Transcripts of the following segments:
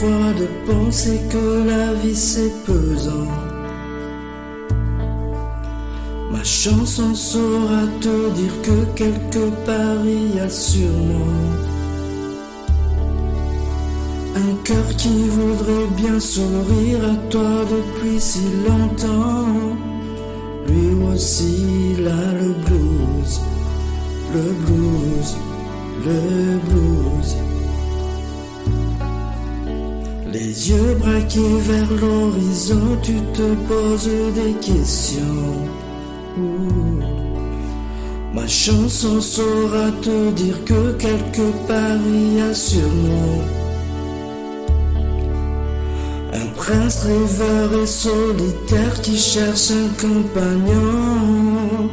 parfois de penser que la vie c'est pesant. Ma chanson saura te dire que quelque part il y a sûrement un cœur qui voudrait bien sourire à toi depuis si longtemps. Lui aussi il a le blues, le blues, le blues. Les yeux braqués vers l'horizon, tu te poses des questions. Ma chanson saura te dire que quelque part il y a sûrement un prince rêveur et solitaire qui cherche un compagnon.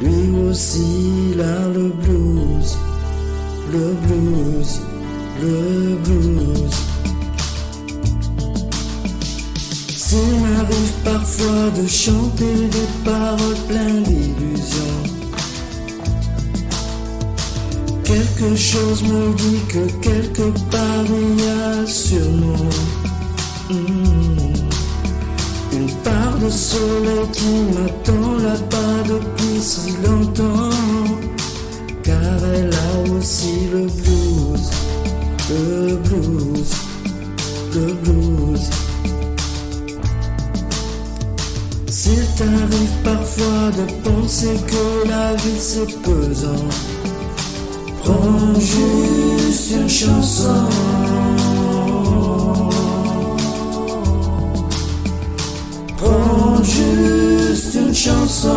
Lui aussi il a le blues, le blues, le blues. S'il m'arrive parfois de chanter des paroles pleines d'illusions, quelque chose me dit que quelque part il y a sûrement une part de soleil qui m'attend là-bas depuis si longtemps, car elle a aussi le blues, le blues, le blues. S'il t'arrive parfois de penser que la vie c'est pesant, prends juste une chanson. Prends juste une chanson.